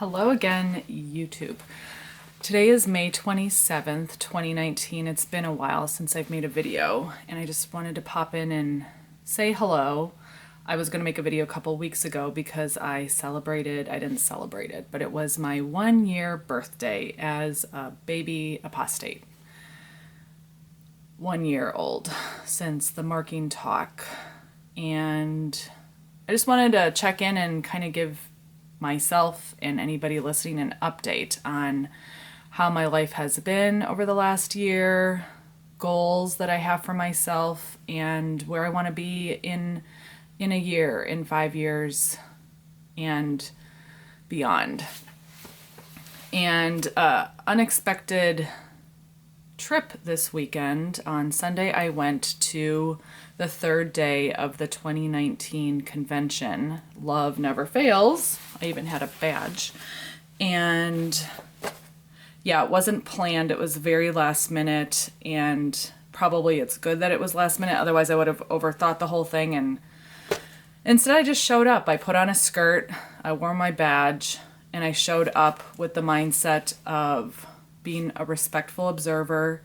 Hello again, YouTube. Today is May 27th, 2019. It's been a while since I've made a video, and I just wanted to pop in and say hello. I was going to make a video a couple weeks ago because I didn't celebrate it, but it was my 1-year birthday as a baby apostate. 1 year old since the marking talk. And I just wanted to check in and kind of give myself and anybody listening an update on how my life has been over the last year, goals that I have for myself, and where I want to be in a year, in 5 years, and beyond. And unexpected trip this weekend. On Sunday, I went to the third day of the 2019 convention. Love never fails. I even had a badge. And yeah, it wasn't planned. It was very last minute, and probably it's good that it was last minute. Otherwise, I would have overthought the whole thing. And instead, I just showed up. I put on a skirt, I wore my badge, and I showed up with the mindset of being a respectful observer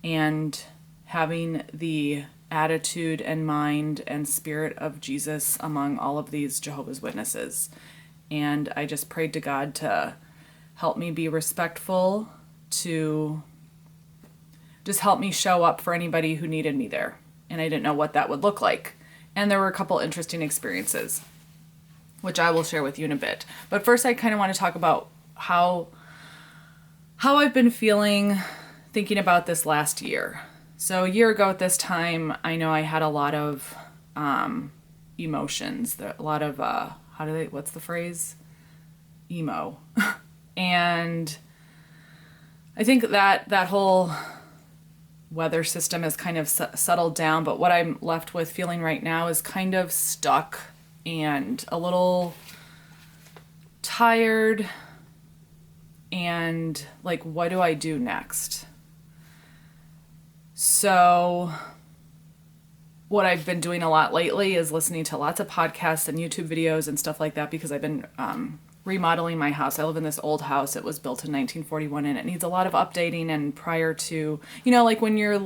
and having the attitude and mind and spirit of Jesus among all of these Jehovah's Witnesses. And I just prayed to God to help me be respectful, to just help me show up for anybody who needed me there. And I didn't know what that would look like. And there were a couple interesting experiences, which I will share with you in a bit. But first, I kind of want to talk about how I've been feeling thinking about this last year. So a year ago at this time, I know I had a lot of emotions, a lot of, what's the phrase? Emo. And I think that whole weather system has kind of settled down, but what I'm left with feeling right now is kind of stuck and a little tired. And like, what do I do next? So what I've been doing a lot lately is listening to lots of podcasts and YouTube videos and stuff like that, because I've been remodeling my house. I live in this old house. It was built in 1941, and it needs a lot of updating. And prior to, like when you're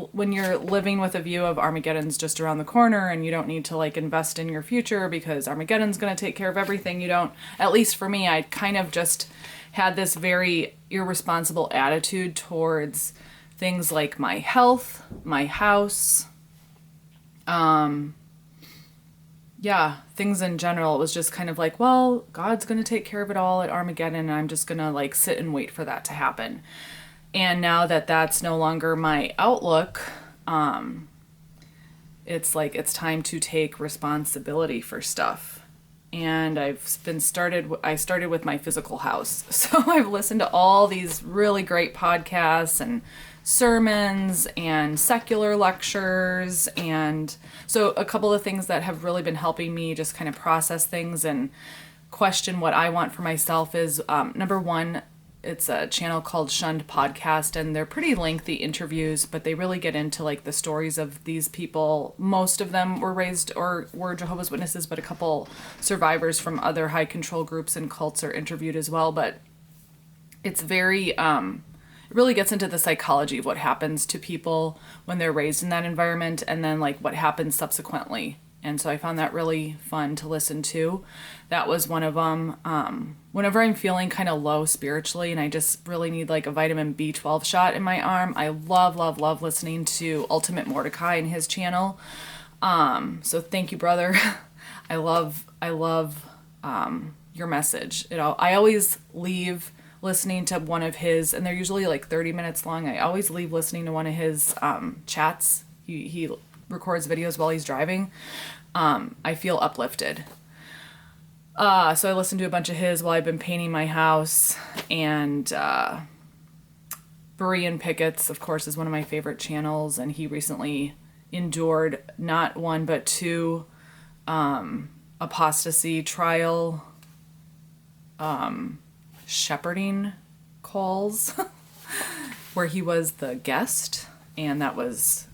living with a view of Armageddon's just around the corner, and you don't need to like invest in your future because Armageddon's going to take care of everything. At least for me, I kind of just had this very irresponsible attitude towards things like my health, my house, things in general. It was just kind of like, well, God's going to take care of it all at Armageddon, and I'm just going to like sit and wait for that to happen. And now that that's no longer my outlook, it's like it's time to take responsibility for stuff. And I started with my physical house. So I've listened to all these really great podcasts and sermons and secular lectures. And so a couple of things that have really been helping me just kind of process things and question what I want for myself is, number one, it's a channel called Shunned Podcast, and they're pretty lengthy interviews, but they really get into like the stories of these people. Most of them were raised or were Jehovah's Witnesses, but a couple survivors from other high control groups and cults are interviewed as well. But it's very, it really gets into the psychology of what happens to people when they're raised in that environment, and then like what happens subsequently. And so I found that really fun to listen to. That was one of them. Whenever I'm feeling kind of low spiritually and I just really need like a vitamin B12 shot in my arm, I love listening to Ultimate Mordecai and his channel. So thank you, brother. I love your message. I always leave listening to one of his, and they're usually like 30 minutes long. I always leave listening to one of his chats. He records videos while he's driving. I feel uplifted. So I listened to a bunch of his while I've been painting my house, and Berean Pickett's, of course, is one of my favorite channels, and he recently endured not one but two apostasy trial shepherding calls where he was the guest, and that was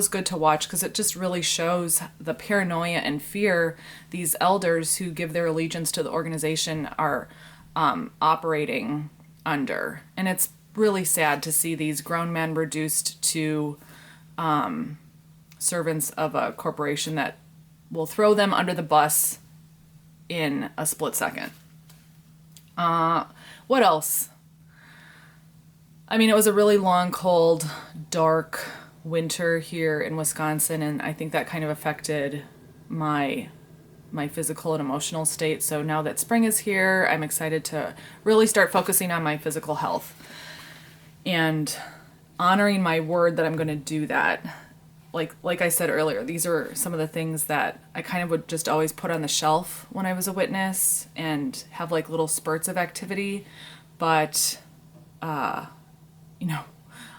good to watch, because it just really shows the paranoia and fear these elders who give their allegiance to the organization are operating under. And it's really sad to see these grown men reduced to servants of a corporation that will throw them under the bus in a split second. What else? I mean, it was a really long, cold, dark winter here in Wisconsin, and I think that kind of affected my physical and emotional state. So now that spring is here, I'm excited to really start focusing on my physical health and honoring my word that I'm going to do that. Like I said earlier, these are some of the things that I kind of would just always put on the shelf when I was a witness and have like little spurts of activity. But,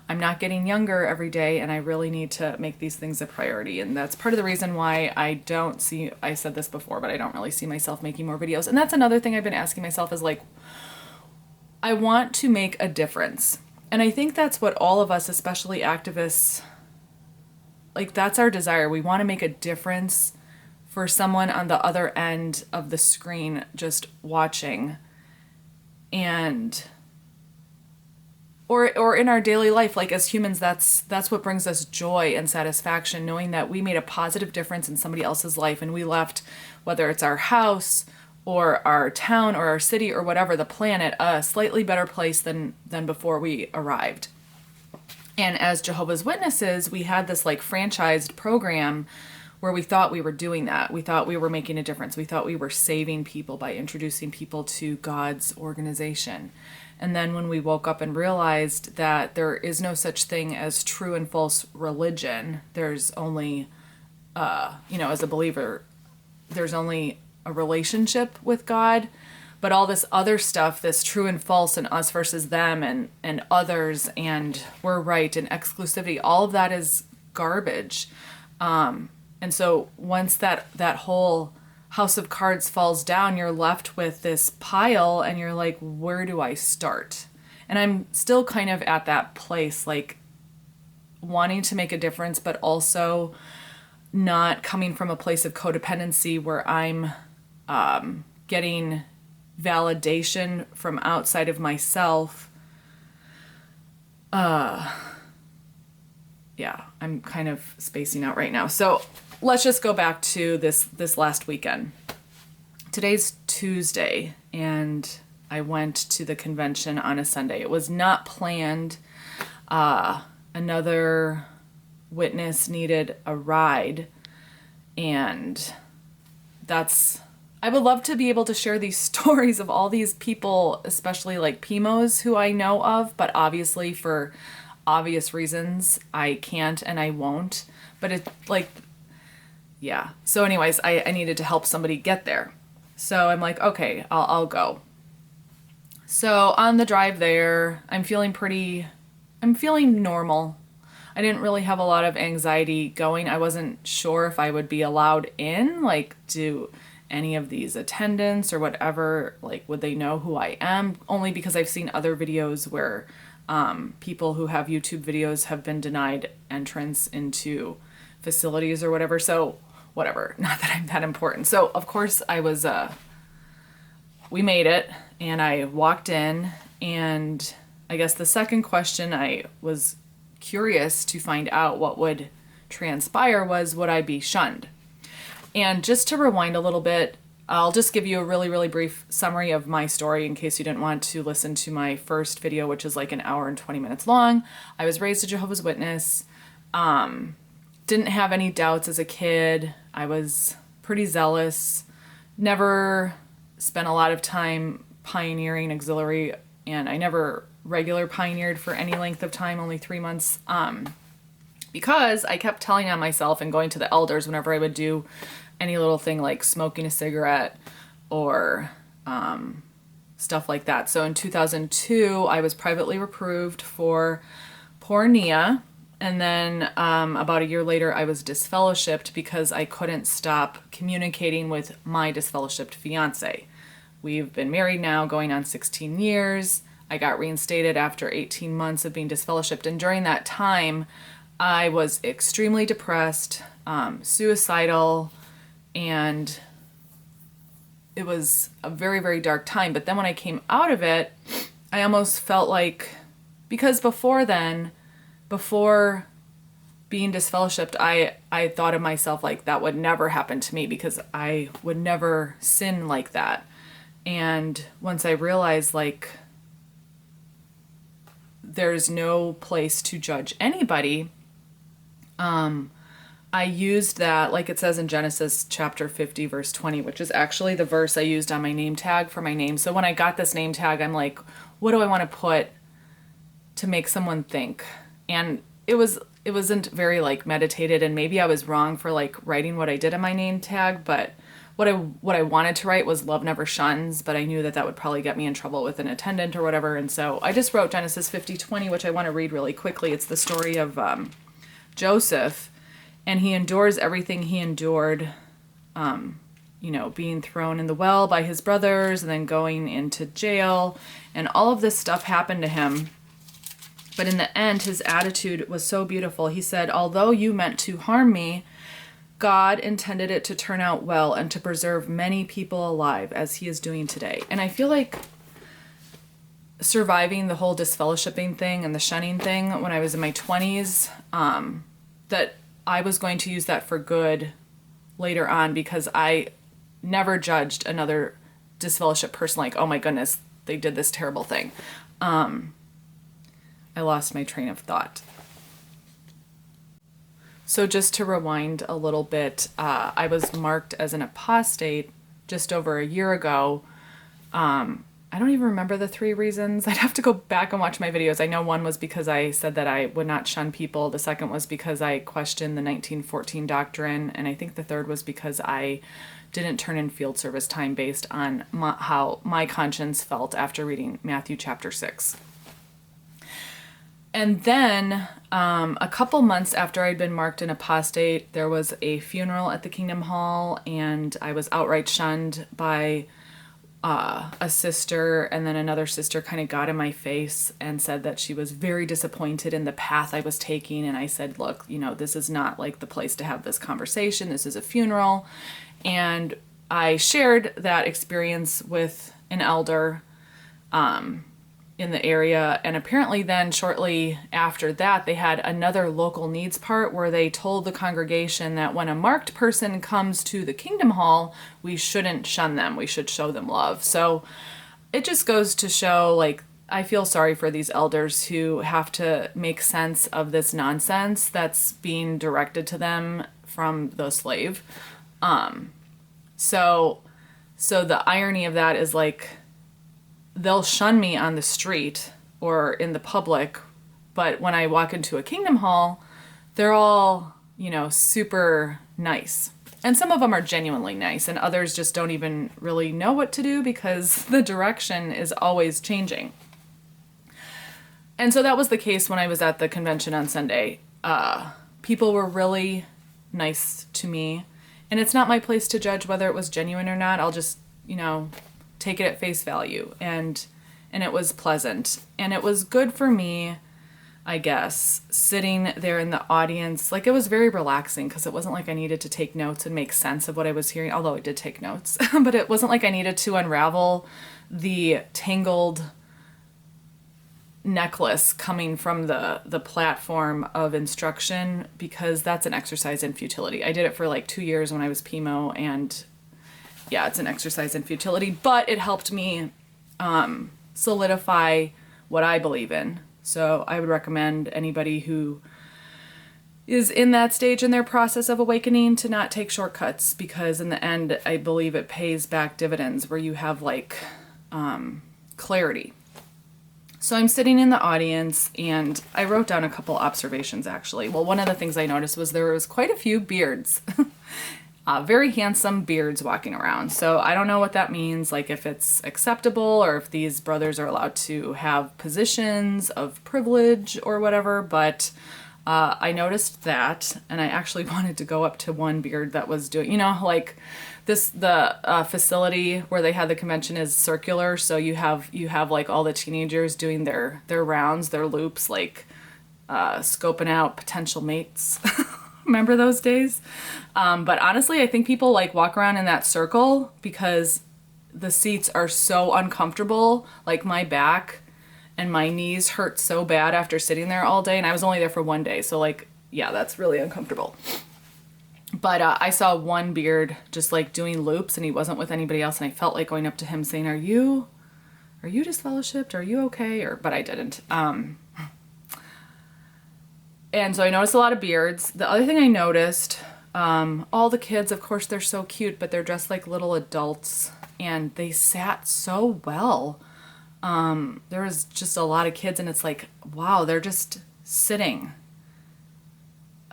I'm not getting younger every day, and I really need to make these things a priority. And that's part of the reason why I said this before, but I don't really see myself making more videos. And that's another thing I've been asking myself is like, I want to make a difference. And I think that's what all of us, especially activists, like that's our desire. We want to make a difference for someone on the other end of the screen just watching. And or in our daily life, like as humans, that's what brings us joy and satisfaction, knowing that we made a positive difference in somebody else's life and we left, whether it's our house or our town or our city or whatever, the planet, a slightly better place than before we arrived. And as Jehovah's Witnesses, we had this like franchised program where we thought we were doing that. We thought we were making a difference. We thought we were saving people by introducing people to God's organization. And then when we woke up and realized that there is no such thing as true and false religion, there's only, as a believer, there's only a relationship with God. But all this other stuff, this true and false and us versus them and others and we're right and exclusivity, all of that is garbage. And so once that whole house of cards falls down, you're left with this pile and you're like, where do I start? And I'm still kind of at that place, like wanting to make a difference, but also not coming from a place of codependency where I'm getting validation from outside of myself. I'm kind of spacing out right now. So let's just go back to this last weekend. Today's Tuesday, and I went to the convention on a Sunday. It was not planned. Another witness needed a ride, and I would love to be able to share these stories of all these people, especially like PMOs who I know of, but obviously for obvious reasons, I can't and I won't. But it's like, yeah. So anyways, I needed to help somebody get there. So I'm like, okay, I'll go. So on the drive there, I'm feeling normal. I didn't really have a lot of anxiety going. I wasn't sure if I would be allowed in, like, do any of these attendants or whatever, like, would they know who I am? Only because I've seen other videos where people who have YouTube videos have been denied entrance into facilities or whatever. So whatever, not that I'm that important. So of course we made it and I walked in, and I guess the second question I was curious to find out what would transpire was, would I be shunned? And just to rewind a little bit, I'll just give you a really, really brief summary of my story in case you didn't want to listen to my first video, which is like an hour and 20 minutes long. I was raised a Jehovah's Witness. Didn't have any doubts as a kid. I was pretty zealous. Never spent a lot of time pioneering auxiliary, and I never regular pioneered for any length of time, only 3 months. Because I kept telling on myself and going to the elders whenever I would do any little thing like smoking a cigarette or stuff like that. So in 2002, I was privately reproved for pornea. And then about a year later, I was disfellowshipped because I couldn't stop communicating with my disfellowshipped fiance. We've been married now going on 16 years. I got reinstated after 18 months of being disfellowshipped. And during that time, I was extremely depressed, suicidal, and it was a very, very dark time. But then when I came out of it, I almost felt like, because before being disfellowshipped, I thought of myself like that would never happen to me because I would never sin like that. And once I realized like there's no place to judge anybody, I used that, like it says in Genesis chapter 50, verse 20, which is actually the verse I used on my name tag for my name. So when I got this name tag, I'm like, what do I want to put to make someone think? And it wasn't very like meditated, and maybe I was wrong for like writing what I did in my name tag, but what I wanted to write was love never shuns, but I knew that would probably get me in trouble with an attendant or whatever. And so I just wrote Genesis 50:20, which I want to read really quickly. It's the story of Joseph, and he endures everything he endured, being thrown in the well by his brothers and then going into jail, and all of this stuff happened to him. But in the end, his attitude was so beautiful. He said, although you meant to harm me, God intended it to turn out well and to preserve many people alive, as he is doing today. And I feel like surviving the whole disfellowshipping thing and the shunning thing when I was in my 20s, that I was going to use that for good later on, because I never judged another disfellowship person like, oh my goodness, they did this terrible thing. I lost my train of thought. So just to rewind a little bit, I was marked as an apostate just over a year ago. I don't even remember the 3 reasons. I'd have to go back and watch my videos. I know one was because I said that I would not shun people. The second was because I questioned the 1914 doctrine. And I think the third was because I didn't turn in field service time based on how my conscience felt after reading Matthew chapter 6. And then a couple months after I'd been marked an apostate, there was a funeral at the Kingdom Hall, and I was outright shunned by a sister, and then another sister kind of got in my face and said that she was very disappointed in the path I was taking. And I said, look, this is not like the place to have this conversation. This is a funeral. And I shared that experience with an elder in the area. And apparently then shortly after that, they had another local needs part where they told the congregation that when a marked person comes to the Kingdom Hall, we shouldn't shun them. We should show them love. So it just goes to show, like, I feel sorry for these elders who have to make sense of this nonsense that's being directed to them from the slave. So the irony of that is, like, they'll shun me on the street or in the public, but when I walk into a Kingdom Hall, they're all, super nice. And some of them are genuinely nice, and others just don't even really know what to do because the direction is always changing. And so that was the case when I was at the convention on Sunday. People were really nice to me, and it's not my place to judge whether it was genuine or not. I'll just, take it at face value, and it was pleasant, and it was good for me, I guess, sitting there in the audience. Like, it was very relaxing because it wasn't like I needed to take notes and make sense of what I was hearing, although I did take notes, but it wasn't like I needed to unravel the tangled necklace coming from the platform of instruction, because that's an exercise in futility. I did it for like 2 years when I was PMO, and yeah, it's an exercise in futility, but it helped me solidify what I believe in. So I would recommend anybody who is in that stage in their process of awakening to not take shortcuts, because in the end, I believe it pays back dividends where you have like clarity. So I'm sitting in the audience, and I wrote down a couple observations, actually. Well, one of the things I noticed was there was quite a few beards. Very handsome beards walking around. So I don't know what that means, like if it's acceptable or if these brothers are allowed to have positions of privilege or whatever, but I noticed that, and I actually wanted to go up to one beard that was doing, like the facility where they had the convention is circular, so you have like all the teenagers doing their rounds, their loops, like scoping out potential mates. Remember those days? But honestly, I think people like walk around in that circle because the seats are so uncomfortable. Like my back and my knees hurt so bad after sitting there all day, and I was only there for one day, so like, yeah, that's really uncomfortable. But I saw one beard just like doing loops, and he wasn't with anybody else, and I felt like going up to him saying, are you disfellowshipped? Are you okay? But I didn't. And so I noticed a lot of beards. The other thing I noticed, all the kids, of course, they're so cute, but they're dressed like little adults, and they sat so well. There was just a lot of kids, and it's like, wow, they're just sitting.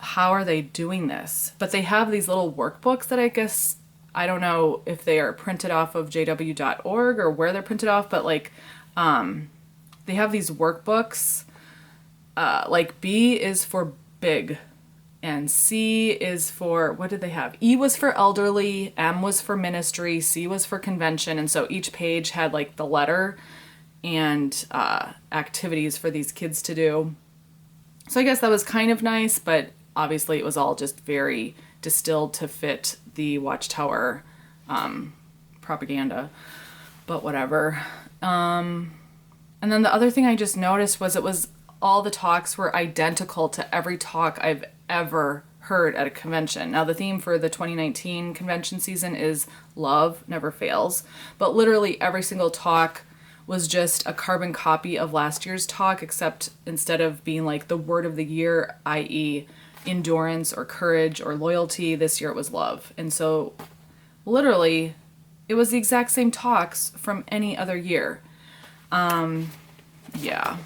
How are they doing this? But they have these little workbooks that I guess, I don't know if they are printed off of jw.org or where they're printed off, but like, they have these workbooks, like B is for big, and C is for, what did they have? E was for elderly, M was for ministry, C was for convention, and so each page had like the letter and activities for these kids to do. So I guess that was kind of nice, but obviously it was all just very distilled to fit the Watchtower propaganda, but whatever. And then the other thing I just noticed was all the talks were identical to every talk I've ever heard at a convention. Now the theme for the 2019 convention season is love never fails, but literally every single talk was just a carbon copy of last year's talk, except instead of being like the word of the year, i.e. endurance or courage or loyalty, this year it was love. And so literally it was the exact same talks from any other year. Yeah.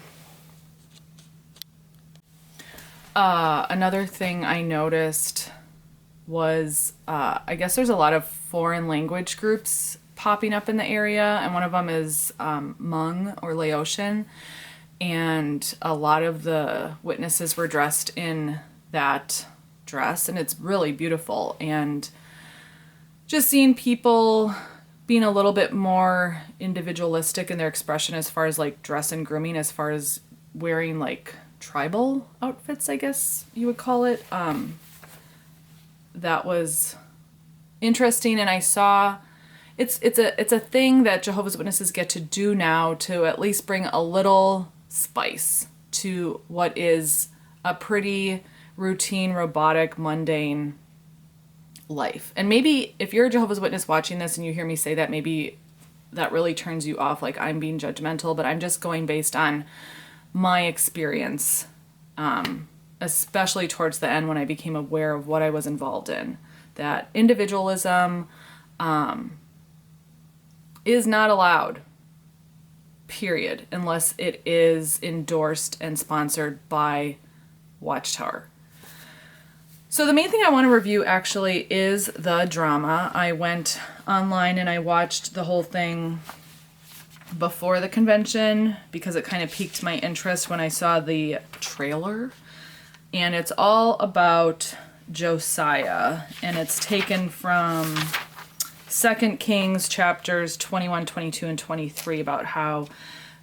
Another thing I noticed was, I guess there's a lot of foreign language groups popping up in the area, and one of them is Hmong or Laotian, and a lot of the witnesses were dressed in that dress, and it's really beautiful. And just seeing people being a little bit more individualistic in their expression as far as like dress and grooming, as far as wearing like tribal outfits, I guess you would call it. That was interesting, and I saw it's a thing that Jehovah's Witnesses get to do now to at least bring a little spice to what is a pretty routine, robotic, mundane life. And maybe if you're a Jehovah's Witness watching this and you hear me say that, maybe that really turns you off, like I'm being judgmental, but I'm just going based on my experience, especially towards the end when I became aware of what I was involved in. That individualism is not allowed, period, unless it is endorsed and sponsored by Watchtower. So the main thing I want to review actually is the drama. I went online and I watched the whole thing before the convention because it kind of piqued my interest when I saw the trailer. And it's all about Josiah, and it's taken from 2 Kings chapters 21, 22, and 23 about how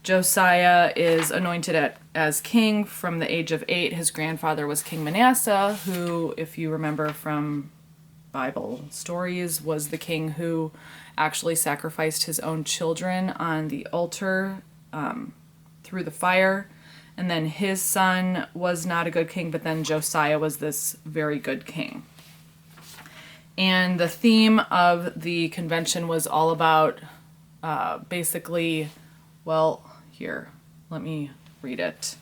Josiah is anointed as king from the age of 8. His grandfather was King Manasseh, who, if you remember from Bible stories, was the king who actually sacrificed his own children on the altar through the fire. And then his son was not a good king, but then Josiah was this very good king. And the theme of the convention was all about basically, well, here, let me read it.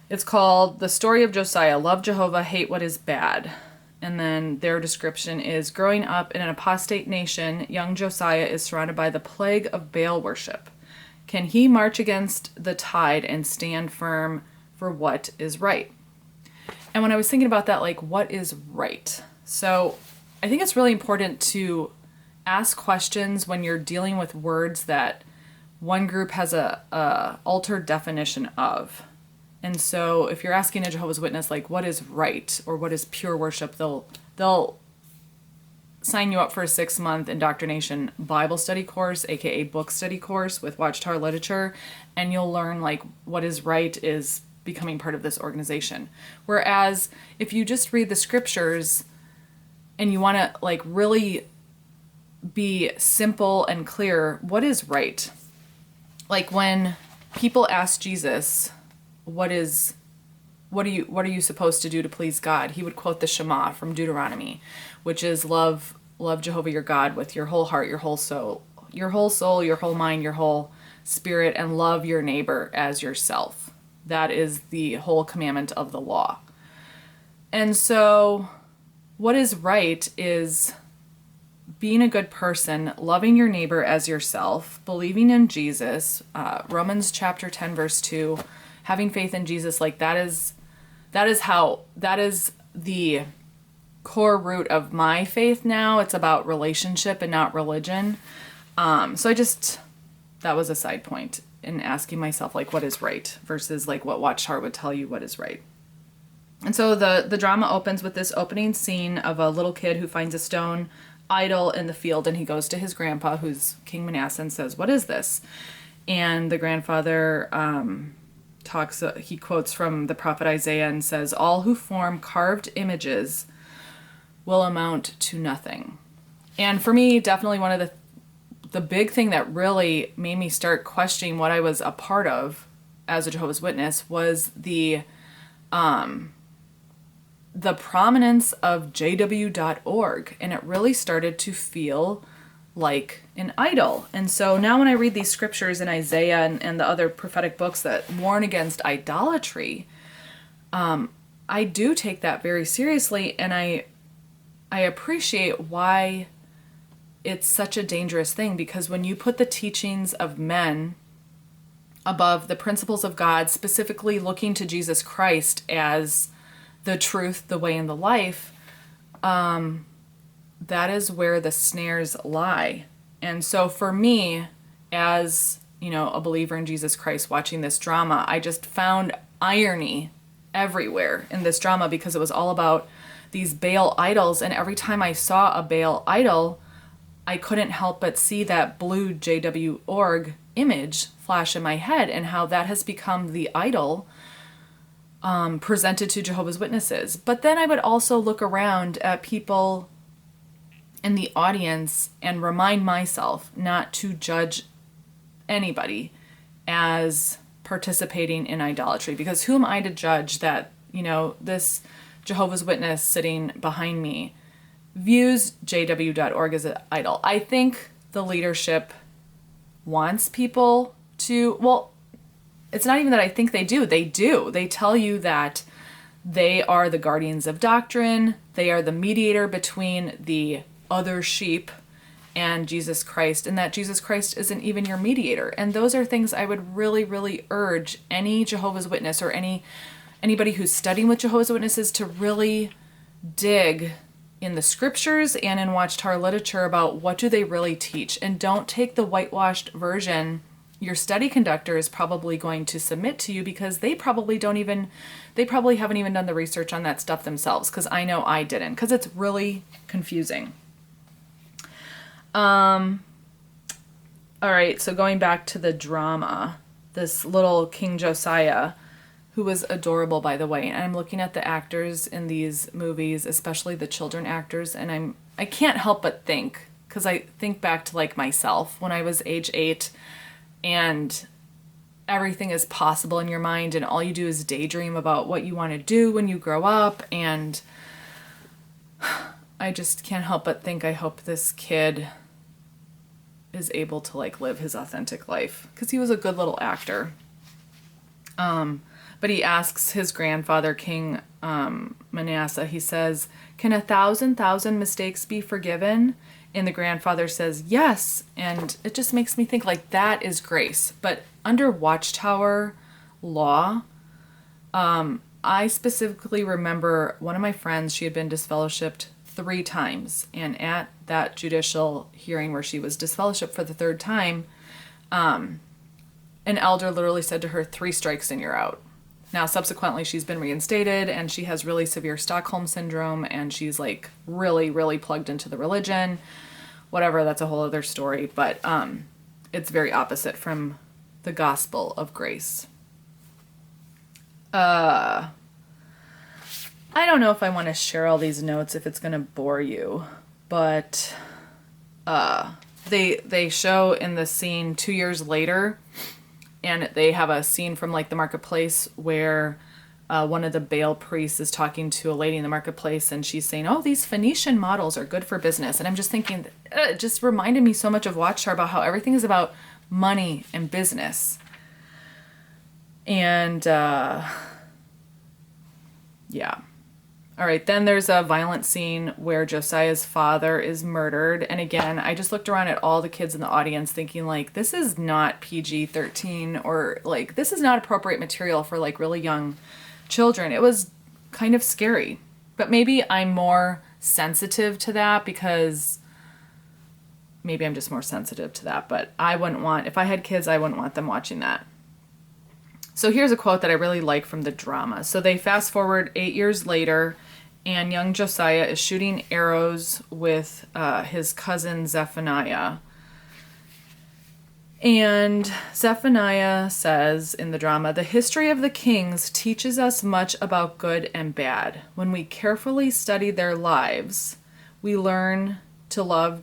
It's called The Story of Josiah, Love Jehovah, Hate What Is Bad. And then their description is, growing up in an apostate nation, young Josiah is surrounded by the plague of Baal worship. Can he march against the tide and stand firm for what is right? And when I was thinking about that, like, what is right? So I think it's really important to ask questions when you're dealing with words that one group has a altered definition of. And so if you're asking a Jehovah's Witness, like, what is right or what is pure worship, they'll sign you up for a 6-month indoctrination Bible study course, aka book study course with Watchtower literature, and you'll learn like what is right is becoming part of this organization. Whereas if you just read the scriptures and you want to like really be simple and clear. What is right? Like when people ask Jesus, what are you supposed to do to please God? He would quote the Shema from Deuteronomy, which is love Jehovah your God with your whole heart, your whole soul, your whole mind, your whole spirit, and love your neighbor as yourself. That is the whole commandment of the law. And so what is right is being a good person, loving your neighbor as yourself, believing in Jesus, Romans chapter 10, verse 2, having faith in Jesus, like that is the core root of my faith now. It's about relationship and not religion. That was a side point in asking myself, like, what is right versus like what Watchtower would tell you what is right. And so the drama opens with this opening scene of a little kid who finds a stone idol in the field, and he goes to his grandpa, who's King Manasseh, and says, what is this? And the grandfather he quotes from the prophet Isaiah and says, all who form carved images will amount to nothing. And for me, definitely one of the big thing that really made me start questioning what I was a part of as a Jehovah's Witness was the prominence of jw.org, and it really started to feel like an idol. And so now when I read these scriptures in Isaiah and the other prophetic books that warn against idolatry, I do take that very seriously, and I appreciate why it's such a dangerous thing, because when you put the teachings of men above the principles of God, specifically looking to Jesus Christ as the truth, the way, and the life, that is where the snares lie. And so for me, as a believer in Jesus Christ watching this drama, I just found irony everywhere in this drama, because it was all about these Baal idols. And every time I saw a Baal idol, I couldn't help but see that blue JW.org image flash in my head, and how that has become the idol presented to Jehovah's Witnesses. But then I would also look around at people in the audience and remind myself not to judge anybody as participating in idolatry, because who am I to judge that, this Jehovah's Witness sitting behind me views jw.org as an idol. I think the leadership wants people to, well, it's not even that I think they do. They do. They tell you that they are the guardians of doctrine. They are the mediator between the other sheep and Jesus Christ, and that Jesus Christ isn't even your mediator. And those are things I would really, really urge any Jehovah's Witness or anybody who's studying with Jehovah's Witnesses to really dig in the scriptures and in Watchtower literature about what do they really teach. And don't take the whitewashed version your study conductor is probably going to submit to you, because they probably haven't even done the research on that stuff themselves, because I know I didn't, because it's really confusing. All right, so going back to the drama, this little King Josiah, who was adorable, by the way, and I'm looking at the actors in these movies, especially the children actors, and I can't help but think, because I think back to like myself when I was age 8, and everything is possible in your mind, and all you do is daydream about what you want to do when you grow up, and I just can't help but think I hope this kid is able to like live his authentic life, because he was a good little actor. But he asks his grandfather, King Manasseh, he says, can 1,000 mistakes be forgiven? And the grandfather says, yes. And it just makes me think, like, that is grace. But under Watchtower law, I specifically remember one of my friends, she had been disfellowshipped 3 times. And at that judicial hearing where she was disfellowshipped for the 3rd time, an elder literally said to her, 3 strikes and you're out. Now, subsequently, she's been reinstated, and she has really severe Stockholm syndrome, and she's like really, really plugged into the religion. Whatever, that's a whole other story. But it's very opposite from the gospel of grace. I don't know if I want to share all these notes, if it's going to bore you, but they show in the scene 2 years later, and they have a scene from like the marketplace where one of the Baal priests is talking to a lady in the marketplace, and she's saying, oh, these Phoenician models are good for business. And I'm just thinking, it just reminded me so much of Watchtower about how everything is about money and business. And yeah. All right, then there's a violent scene where Josiah's father is murdered. And again, I just looked around at all the kids in the audience thinking like, this is not PG-13, or like, this is not appropriate material for like really young children. It was kind of scary. But maybe I'm more sensitive to that because maybe I'm just more sensitive to that. But I wouldn't want, if I had kids, I wouldn't want them watching that. So here's a quote that I really like from the drama. So they fast forward 8 years later, and young Josiah is shooting arrows with his cousin Zephaniah. And Zephaniah says in the drama, the history of the kings teaches us much about good and bad. When we carefully study their lives, we learn to love...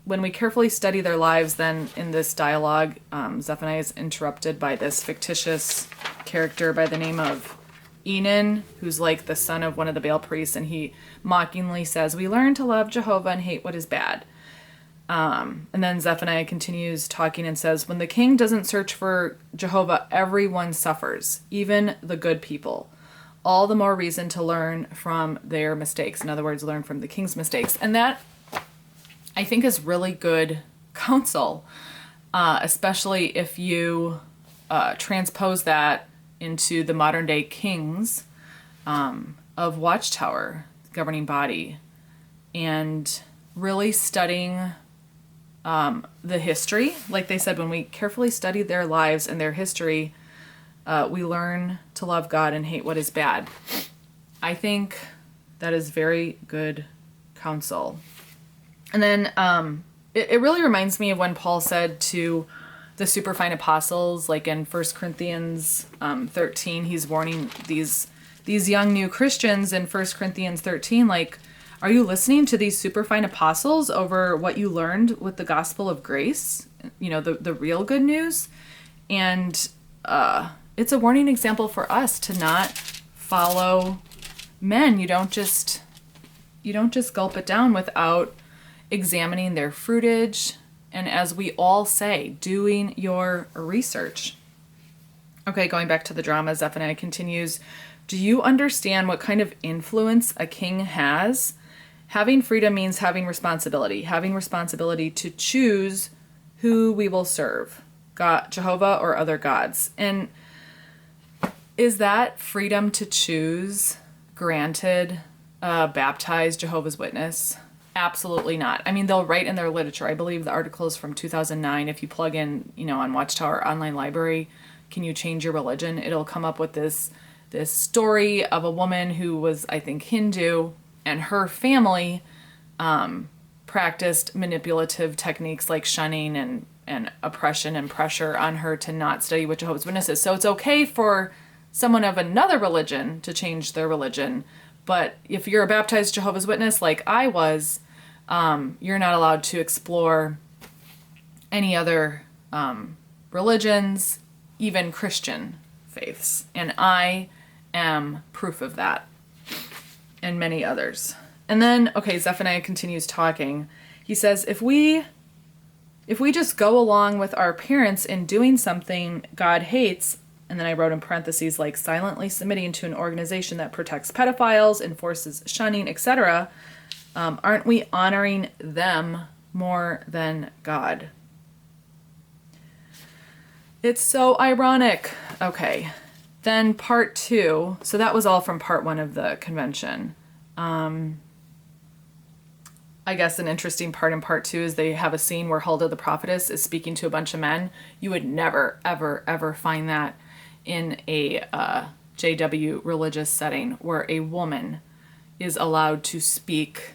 When we carefully study their lives, then in this dialogue, Zephaniah is interrupted by this fictitious character by the name of Enan, who's like the son of one of the Baal priests, and he mockingly says, we learn to love Jehovah and hate what is bad. And then Zephaniah continues talking and says, when the king doesn't search for Jehovah, everyone suffers, even the good people. All the more reason to learn from their mistakes. In other words, learn from the king's mistakes. And that, I think, is really good counsel, especially if you transpose that into the modern day kings of Watchtower, governing body, and really studying the history. Like they said, when we carefully study their lives and their history, we learn to love God and hate what is bad. I think that is very good counsel. And then it really reminds me of when Paul said to the superfine apostles, like in 1 Corinthians 13, he's warning these young new Christians in 1 Corinthians 13, like, are you listening to these superfine apostles over what you learned with the gospel of grace? You know, the real good news? And it's a warning example for us to not follow men. You don't just gulp it down without examining their fruitage, and as we all say, doing your research. Okay, going back to the drama, Zephaniah continues, do you understand what kind of influence a king has? Having freedom means having responsibility to choose who we will serve, God, Jehovah, or other gods. And is that freedom to choose granted a baptized Jehovah's Witness? Absolutely not. I mean, they'll write in their literature. I believe the article is from 2009. If you plug in, on Watchtower Online Library, can you change your religion? It'll come up with this story of a woman who was, I think, Hindu, and her family practiced manipulative techniques like shunning and oppression and pressure on her to not study with Jehovah's Witnesses. So it's okay for someone of another religion to change their religion, but if you're a baptized Jehovah's Witness like I was, you're not allowed to explore any other religions, even Christian faiths. And I am proof of that, and many others. And then, okay, Zephaniah continues talking. He says, if we just go along with our parents in doing something God hates, and then I wrote in parentheses, like silently submitting to an organization that protects pedophiles, enforces shunning, etc., aren't we honoring them more than God? It's so ironic. Okay, then part 2. So that was all from part 1 of the convention. I guess an interesting part in part 2 is they have a scene where Huldah the prophetess is speaking to a bunch of men. You would never, ever, ever find that in a JW religious setting where a woman is allowed to speak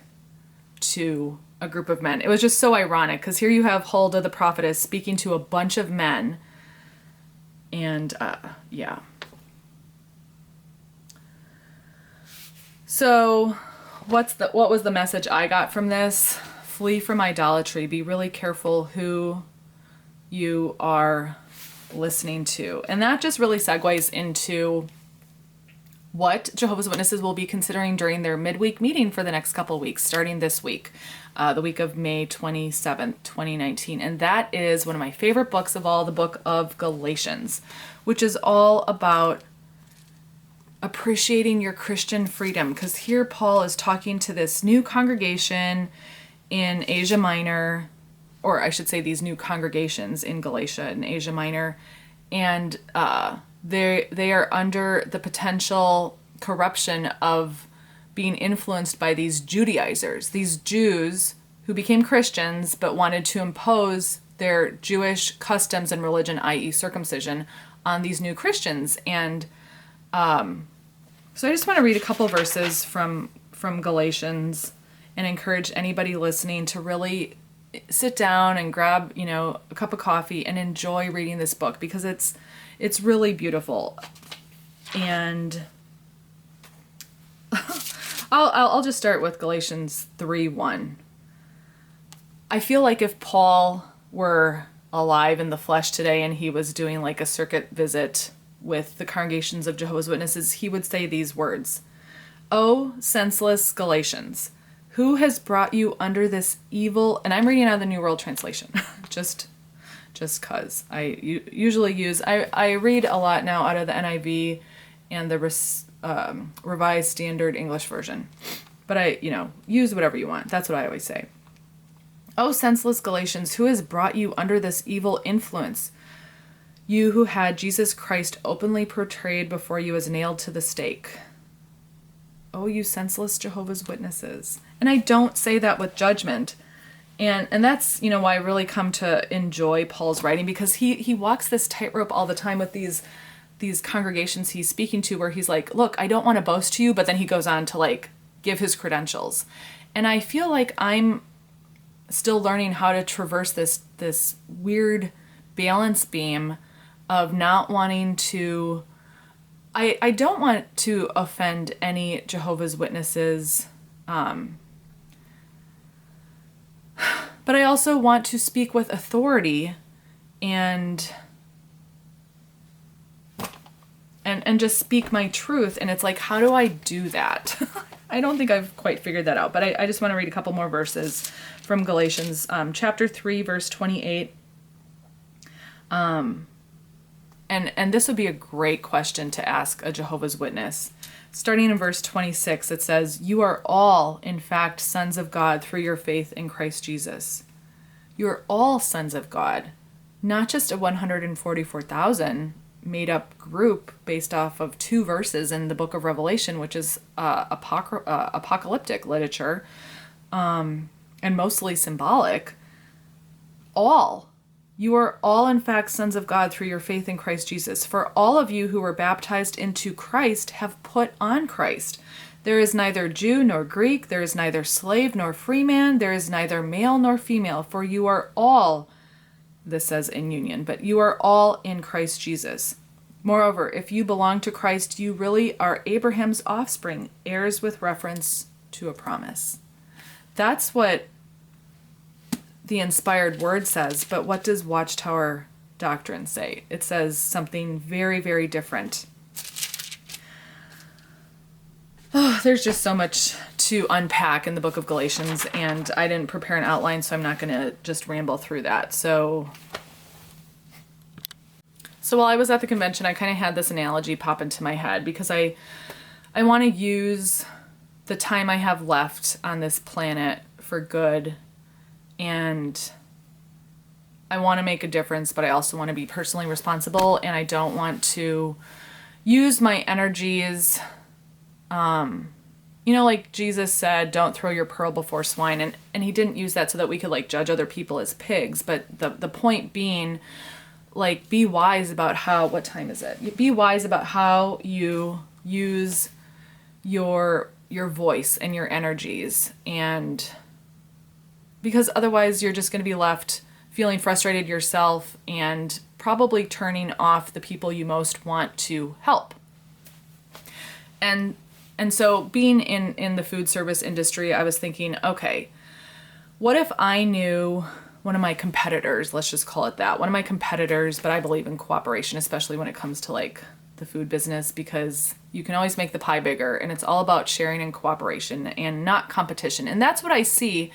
to a group of men. It was just so ironic because here you have Huldah the prophetess speaking to a bunch of men, and yeah. So what was the message I got from this? flee from idolatry. Be really careful who you are listening to. And that just really segues into what Jehovah's Witnesses will be considering during their midweek meeting for the next couple of weeks, starting this week, the week of May 27th, 2019. And that is one of my favorite books of all, the book of Galatians, which is all about appreciating your Christian freedom. Because here Paul is talking to this new congregation in Asia Minor, or I should say these new congregations in Galatia and Asia Minor, and they are under the potential corruption of being influenced by these Judaizers, these Jews who became Christians but wanted to impose their Jewish customs and religion, i.e. circumcision, on these new Christians. And so I just want to read a couple verses from Galatians and encourage anybody listening to really sit down and grab, a cup of coffee and enjoy reading this book, because it's really beautiful. And I'll just start with Galatians 3:1. I feel like if Paul were alive in the flesh today and he was doing like a circuit visit with the congregations of Jehovah's Witnesses, he would say these words: "O senseless Galatians, who has brought you under this evil," and I'm reading out of the New World Translation, just cause I usually use, I read a lot now out of the NIV and the Revised Standard English Version, but I, use whatever you want. That's what I always say. "O senseless Galatians, who has brought you under this evil influence? You who had Jesus Christ openly portrayed before you as nailed to the stake. Oh, you senseless Jehovah's Witnesses." And I don't say that with judgment. And that's, why I really come to enjoy Paul's writing, because he walks this tightrope all the time with these congregations he's speaking to, where he's like, look, I don't want to boast to you, but then he goes on to like give his credentials. And I feel like I'm still learning how to traverse this weird balance beam of not wanting to, I don't want to offend any Jehovah's Witnesses, but I also want to speak with authority and just speak my truth. And it's like, how do I do that? I don't think I've quite figured that out, but I just want to read a couple more verses from Galatians, chapter 3, verse 28. And this would be a great question to ask a Jehovah's Witness. Starting in verse 26, it says, "You are all, in fact, sons of God through your faith in Christ Jesus." You are all sons of God, not just a 144,000 made-up group based off of 2 verses in the book of Revelation, which is apocalyptic literature, and mostly symbolic. All. You are all, in fact, sons of God through your faith in Christ Jesus. For all of you who were baptized into Christ have put on Christ. There is neither Jew nor Greek. There is neither slave nor free man. There is neither male nor female. For you are all, this says in union, but you are all in Christ Jesus. Moreover, if you belong to Christ, you really are Abraham's offspring, heirs with reference to a promise. That's what the inspired word says, but what does Watchtower doctrine say? It says something very, very different. Oh, there's just so much to unpack in the book of Galatians, and I didn't prepare an outline, so I'm not going to just ramble through that. So while I was at the convention, I kind of had this analogy pop into my head, because I want to use the time I have left on this planet for good. And I want to make a difference, but I also want to be personally responsible, and I don't want to use my energies, like Jesus said, don't throw your pearl before swine, and he didn't use that so that we could like judge other people as pigs, but the point being, like, be wise about what time is it? Be wise about how you use your voice and your energies, and because otherwise you're just going to be left feeling frustrated yourself and probably turning off the people you most want to help. And so being in the food service industry, I was thinking, okay, what if I knew one of my competitors, let's just call it that, one of my competitors, but I believe in cooperation, especially when it comes to like the food business, because you can always make the pie bigger, and it's all about sharing and cooperation and not competition. And that's what I see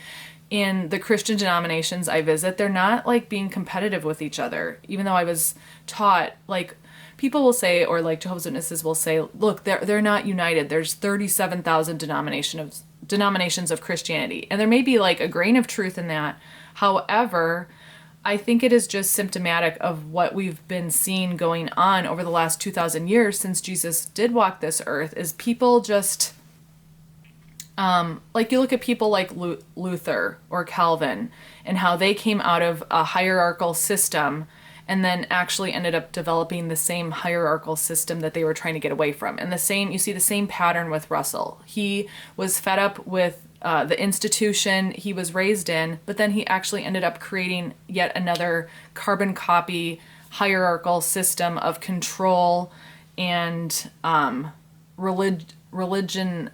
in the Christian denominations I visit. They're not like being competitive with each other, even though I was taught, like, people will say, or like Jehovah's Witnesses will say, look, they're not united. There's 37,000 denominations of Christianity. And there may be like a grain of truth in that. However, I think it is just symptomatic of what we've been seeing going on over the last 2,000 years since Jesus did walk this earth, is people just, like you look at people like Luther or Calvin and how they came out of a hierarchical system and then actually ended up developing the same hierarchical system that they were trying to get away from. And you see the same pattern with Russell. He was fed up with the institution he was raised in, but then he actually ended up creating yet another carbon copy hierarchical system of control and religiosity.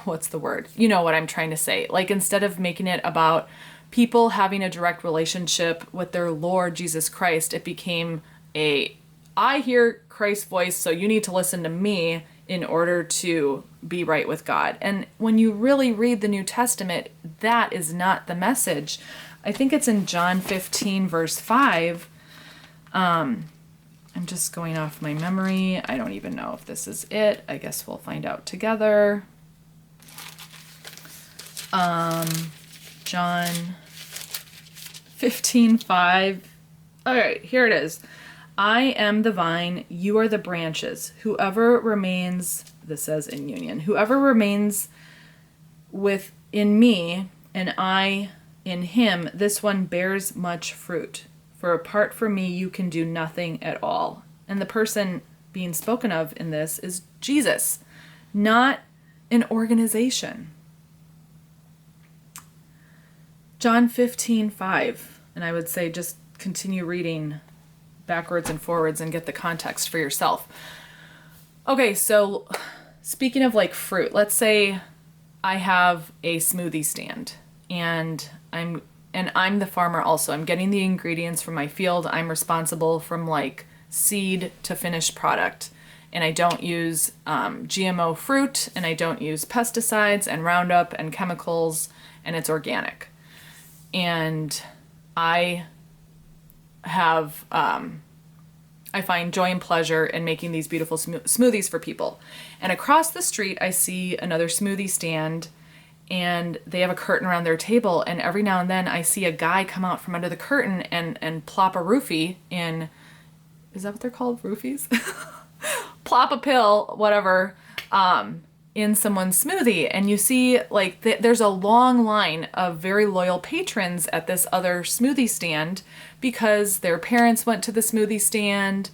What's the word? You know what I'm trying to say. Like, instead of making it about people having a direct relationship with their Lord Jesus Christ, it became I hear Christ's voice, so you need to listen to me in order to be right with God. And when you really read the New Testament, that is not the message. I think it's in John 15, verse 5. I'm just going off my memory. I don't even know if this is it. I guess we'll find out together. John 15:5. All right, here it is. I am the vine, you are the branches. Whoever remains, this says in union, whoever remains in me and I in him, this one bears much fruit. For apart from me, you can do nothing at all. And the person being spoken of in this is Jesus, not an organization. John 15:5, and I would say just continue reading backwards and forwards and get the context for yourself. Okay, so speaking of like fruit, let's say I have a smoothie stand and I'm the farmer also. I'm getting the ingredients from my field. I'm responsible from like seed to finished product. And I don't use GMO fruit, and I don't use pesticides and Roundup and chemicals, and it's organic. And I have, I find joy and pleasure in making these beautiful smoothies for people. And across the street, I see another smoothie stand, and they have a curtain around their table. And every now and then I see a guy come out from under the curtain and plop a roofie in, is that what they're called? Roofies? Plop a pill, whatever, in someone's smoothie. And you see like there's a long line of very loyal patrons at this other smoothie stand because their parents went to the smoothie stand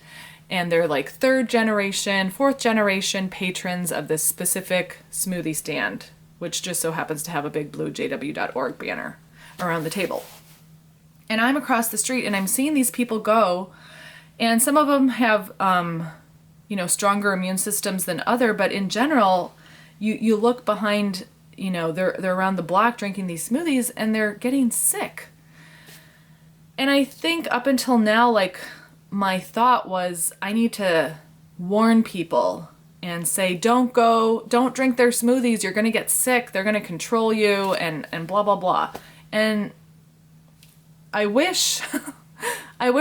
and they're like 3rd generation, 4th generation patrons of this specific smoothie stand, which just so happens to have a big blue jw.org banner around the table. And I'm across the street and I'm seeing these people go, and some of them have stronger immune systems than other, but in general, you look behind, they're around the block drinking these smoothies and they're getting sick. And I think up until now, like, my thought was I need to warn people and say, don't drink their smoothies, you're going to get sick, they're going to control you, and blah, blah, blah. And I wish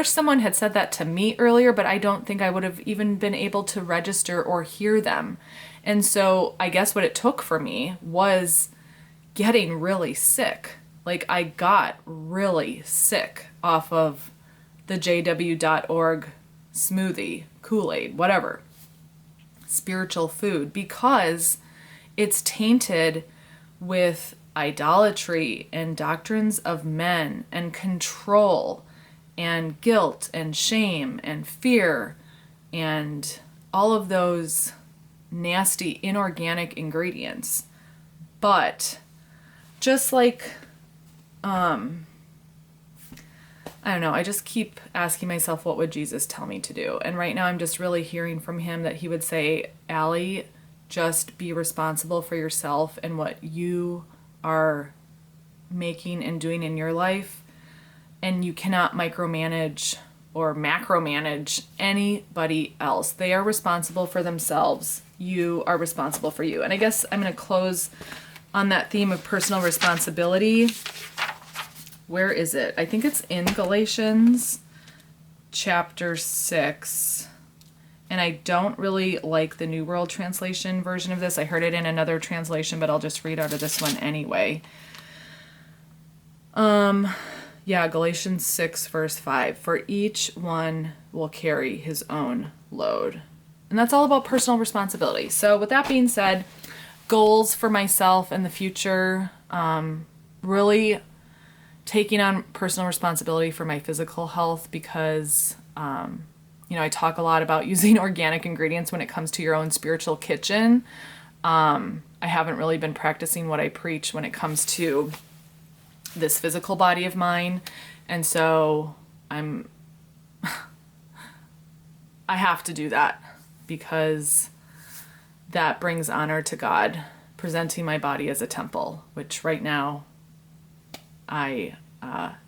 someone had said that to me earlier, but I don't think I would have even been able to register or hear them. And so I guess what it took for me was getting really sick. Like, I got really sick off of the jw.org smoothie, Kool-Aid, whatever, spiritual food, because it's tainted with idolatry and doctrines of men and control and guilt and shame and fear and all of those nasty inorganic ingredients. But just like, I don't know, I just keep asking myself, what would Jesus tell me to do? And right now I'm just really hearing from him that he would say, Allie, just be responsible for yourself and what you are making and doing in your life, and you cannot micromanage or macromanage anybody else. They are responsible for themselves. You are responsible for you. And I guess I'm going to close on that theme of personal responsibility. Where is it? I think it's in Galatians chapter 6. And I don't really like the New World Translation version of this. I heard it in another translation, but I'll just read out of this one anyway. Galatians 6 verse 5. For each one will carry his own load. And that's all about personal responsibility. So with that being said, goals for myself in the future, really taking on personal responsibility for my physical health because, I talk a lot about using organic ingredients when it comes to your own spiritual kitchen. I haven't really been practicing what I preach when it comes to this physical body of mine. And so I have to do that because that brings honor to God, presenting my body as a temple, which right now I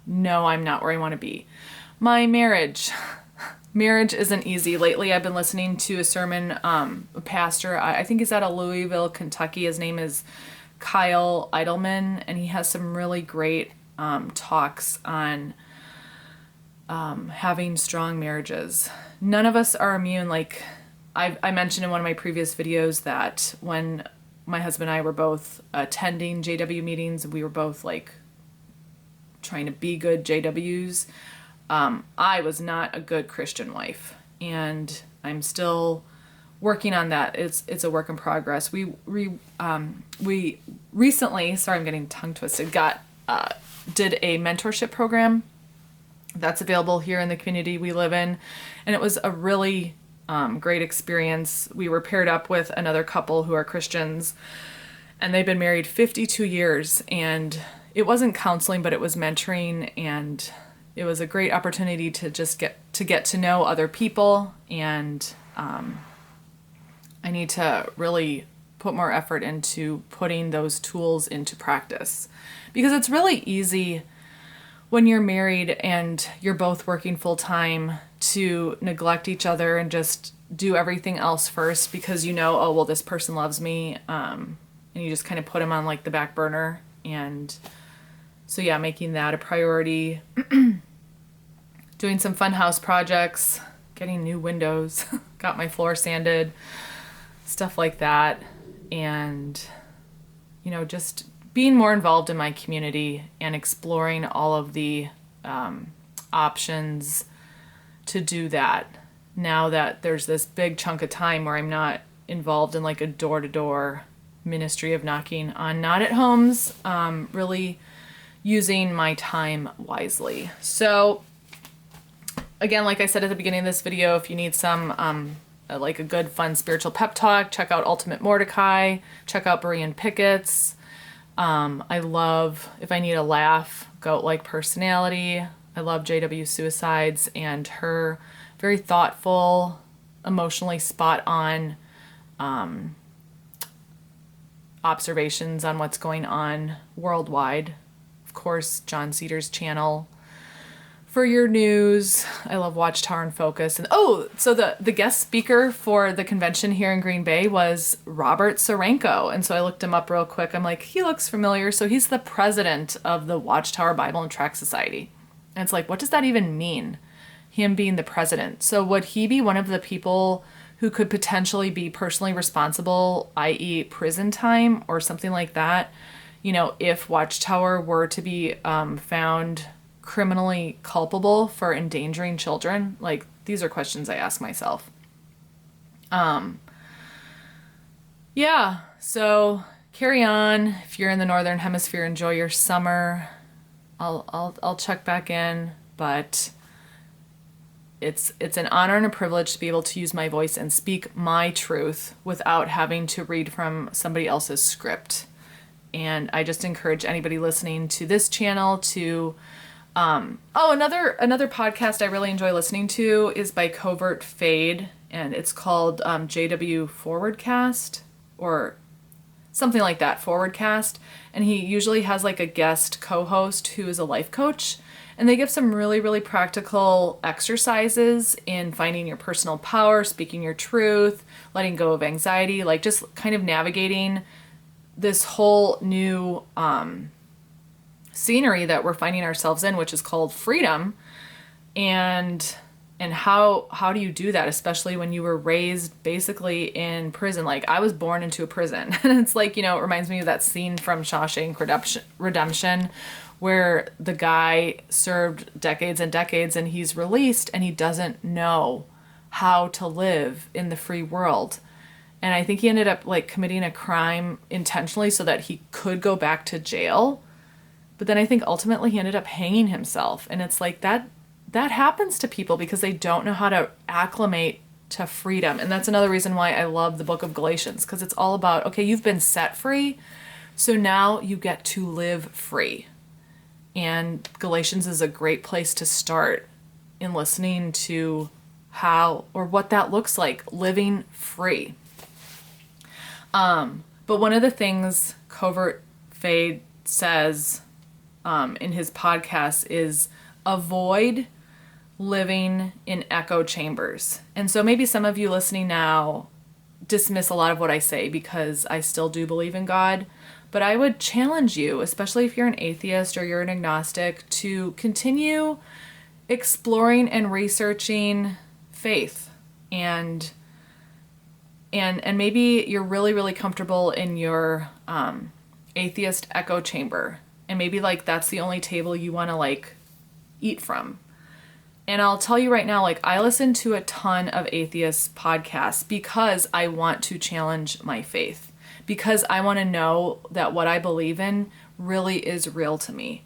know I'm not where I want to be. My marriage. Marriage isn't easy. Lately, I've been listening to a sermon, a pastor, I think he's out of Louisville, Kentucky. His name is Kyle Idleman, and he has some really great talks on having strong marriages. None of us are immune. Like I mentioned in one of my previous videos that when my husband and I were both attending JW meetings, we were both like trying to be good JWs. I was not a good Christian wife, and I'm still working on that. It's a work in progress. We recently, sorry, I'm getting tongue twisted, did a mentorship program that's available here in the community we live in, and it was a really great experience. We were paired up with another couple who are Christians, and they've been married 52 years, and it wasn't counseling, but it was mentoring, and it was a great opportunity to just get to know other people, and I need to really put more effort into putting those tools into practice, because it's really easy when you're married and you're both working full time to neglect each other and just do everything else first because oh, well, this person loves me, and you just kind of put them on like the back burner. And so yeah, making that a priority, doing some fun house projects, getting new windows, got my floor sanded, stuff like that. And, just being more involved in my community and exploring all of the options to do that now that there's this big chunk of time where I'm not involved in like a door-to-door ministry of knocking on not at homes, really using my time wisely. So again, like I said at the beginning of this video, if you need some like a good fun spiritual pep talk, check out Ultimate Mordecai, check out Berean Pickett's. I love, if I need a laugh, goat-like personality. I love JW Suicides and her very thoughtful, emotionally spot-on observations on what's going on worldwide. Of course, John Cedar's channel for your news. I love Watchtower and Focus. And so the guest speaker for the convention here in Green Bay was Robert Sarenko. And so I looked him up real quick. I'm like, he looks familiar. So he's the president of the Watchtower Bible and Tract Society. And it's like, what does that even mean? Him being the president. So would he be one of the people who could potentially be personally responsible, i.e. prison time or something like that? If Watchtower were to be found criminally culpable for endangering children? Like, these are questions I ask myself. So carry on. If you're in the Northern Hemisphere, enjoy your summer. I'll check back in, but it's an honor and a privilege to be able to use my voice and speak my truth without having to read from somebody else's script. And I just encourage anybody listening to this channel to another podcast I really enjoy listening to is by Covert Fade, and it's called JW Forwardcast, or something like that, forward cast. And he usually has like a guest co-host who is a life coach. And they give some really, really practical exercises in finding your personal power, speaking your truth, letting go of anxiety, like just kind of navigating this whole new scenery that we're finding ourselves in, which is called freedom. And how do you do that, especially when you were raised basically in prison? Like, I was born into a prison. And it's like, you know, it reminds me of that scene from Shawshank Redemption, where the guy served decades and decades and he's released and he doesn't know how to live in the free world. And I think he ended up like committing a crime intentionally so that he could go back to jail. But then I think ultimately he ended up hanging himself. And it's like that happens to people because they don't know how to acclimate to freedom. And that's another reason why I love the book of Galatians, because it's all about, okay, you've been set free, so now you get to live free. And Galatians is a great place to start in listening to how or what that looks like, living free. But one of the things Covert Fade says in his podcast is avoid living in echo chambers. And so maybe some of you listening now dismiss a lot of what I say because I still do believe in God. But I would challenge you, especially if you're an atheist or you're an agnostic, to continue exploring and researching faith. And maybe you're really, really comfortable in your atheist echo chamber. And maybe like that's the only table you want to like eat from. And I'll tell you right now, like, I listen to a ton of atheist podcasts because I want to challenge my faith, because I want to know that what I believe in really is real to me.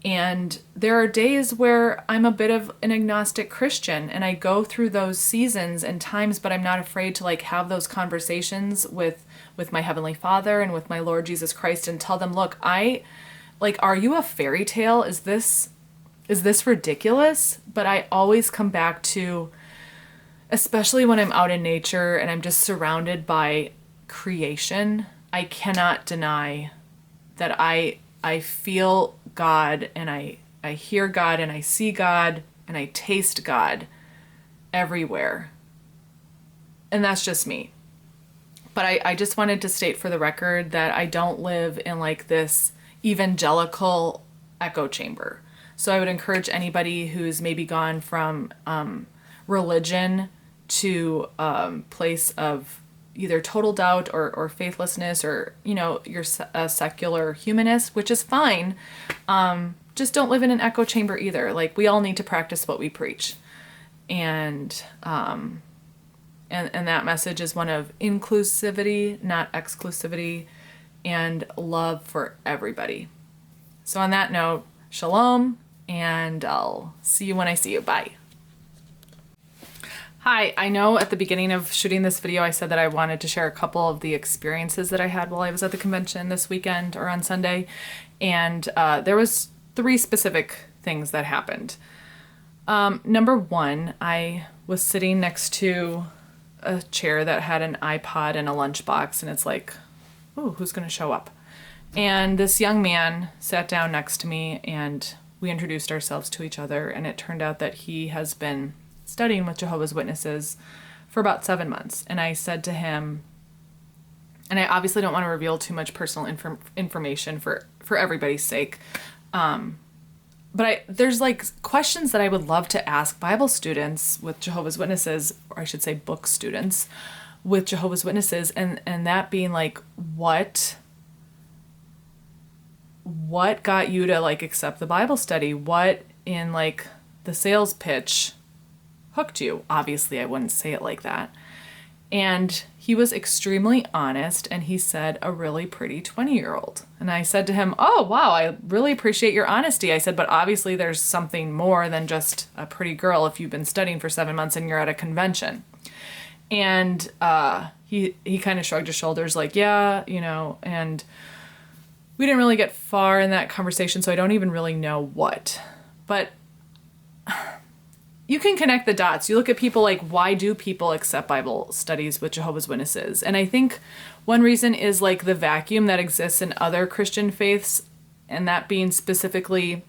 And there are days where I'm a bit of an agnostic Christian and I go through those seasons and times, but I'm not afraid to like have those conversations with my Heavenly Father and with my Lord Jesus Christ and tell them, look, are you a fairy tale? Is this ridiculous? But I always come back to, especially when I'm out in nature and I'm just surrounded by creation, I cannot deny that I feel God and I hear God and I see God and I taste God everywhere. And that's just me. But I just wanted to state for the record that I don't live in like this evangelical echo chamber. So I would encourage anybody who's maybe gone from religion to place of either total doubt or faithlessness, or, you know, you're a secular humanist, which is fine. Just don't live in an echo chamber either. Like, we all need to practice what we preach. And that message is one of inclusivity, not exclusivity, and love for everybody. So on that note, shalom, and I'll see you when I see you. Bye. Hi, I know at the beginning of shooting this video I said that I wanted to share a couple of the experiences that I had while I was at the convention this weekend or on Sunday, and there was 3 specific things that happened. Number 1, I was sitting next to a chair that had an iPod and a lunchbox, and it's like, ooh, who's gonna show up? And this young man sat down next to me and we introduced ourselves to each other, and it turned out that he has been studying with Jehovah's Witnesses for about 7 months. And I said to him, and I obviously don't want to reveal too much personal information for everybody's sake, but there's like questions that I would love to ask Bible students with Jehovah's Witnesses, or I should say book students with Jehovah's Witnesses, and that being like, what got you to like accept the Bible study? What in like the sales pitch hooked you? Obviously, I wouldn't say it like that. And he was extremely honest, and he said, a really pretty 20-year-old. And I said to him, oh, wow, I really appreciate your honesty. I said, but obviously there's something more than just a pretty girl if you've been studying for 7 months and you're at a convention. And he kind of shrugged his shoulders like, yeah, you know, and we didn't really get far in that conversation, so I don't even really know what. But you can connect the dots. You look at people like, why do people accept Bible studies with Jehovah's Witnesses? And I think one reason is like the vacuum that exists in other Christian faiths, and that being specifically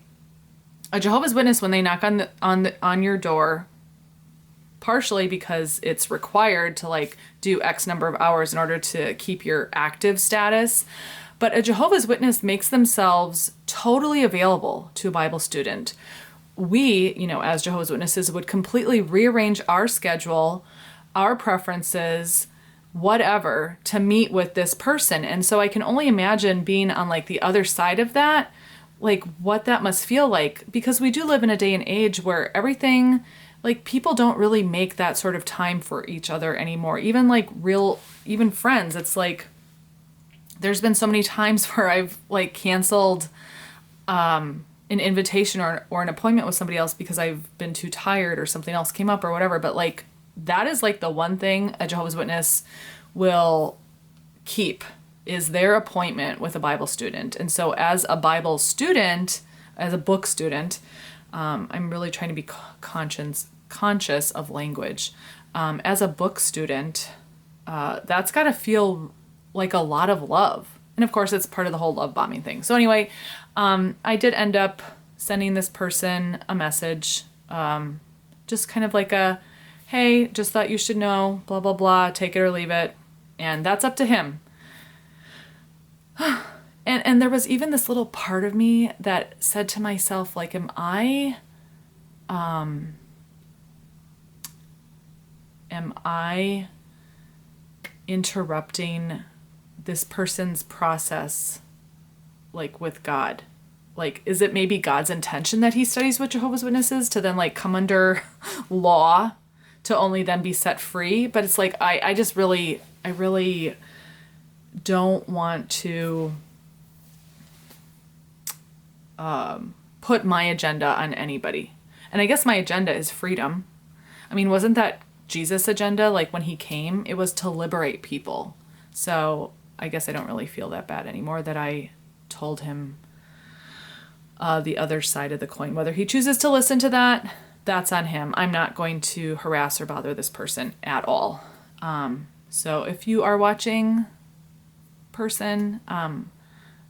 a Jehovah's Witness, when they knock on your door, partially because it's required to like do X number of hours in order to keep your active status. But a Jehovah's Witness makes themselves totally available to a Bible student. We, as Jehovah's Witnesses, would completely rearrange our schedule, our preferences, whatever, to meet with this person. And so I can only imagine being on like the other side of that, like what that must feel like, because we do live in a day and age where everything, like people don't really make that sort of time for each other anymore. Even like even friends, it's like, there's been so many times where I've like canceled, an invitation or an appointment with somebody else because I've been too tired or something else came up or whatever. But like, that is like the one thing a Jehovah's Witness will keep, is their appointment with a Bible student. And so as a Bible student, as a book student, I'm really trying to be conscious of language. As a book student, that's got to feel like a lot of love. And of course, it's part of the whole love bombing thing. So anyway, I did end up sending this person a message, just kind of like a, hey, just thought you should know, blah, blah, blah, take it or leave it. And that's up to him. And there was even this little part of me that said to myself, like, am I interrupting this person's process, like with God? Like, is it maybe God's intention that he studies with Jehovah's Witnesses to then like come under law to only then be set free? But it's like, I really don't want to put my agenda on anybody. And I guess my agenda is freedom. I mean, wasn't that Jesus' agenda? Like when he came, it was to liberate people. So I guess I don't really feel that bad anymore that I told him the other side of the coin. Whether he chooses to listen to that, that's on him. I'm not going to harass or bother this person at all. So if you are watching, person,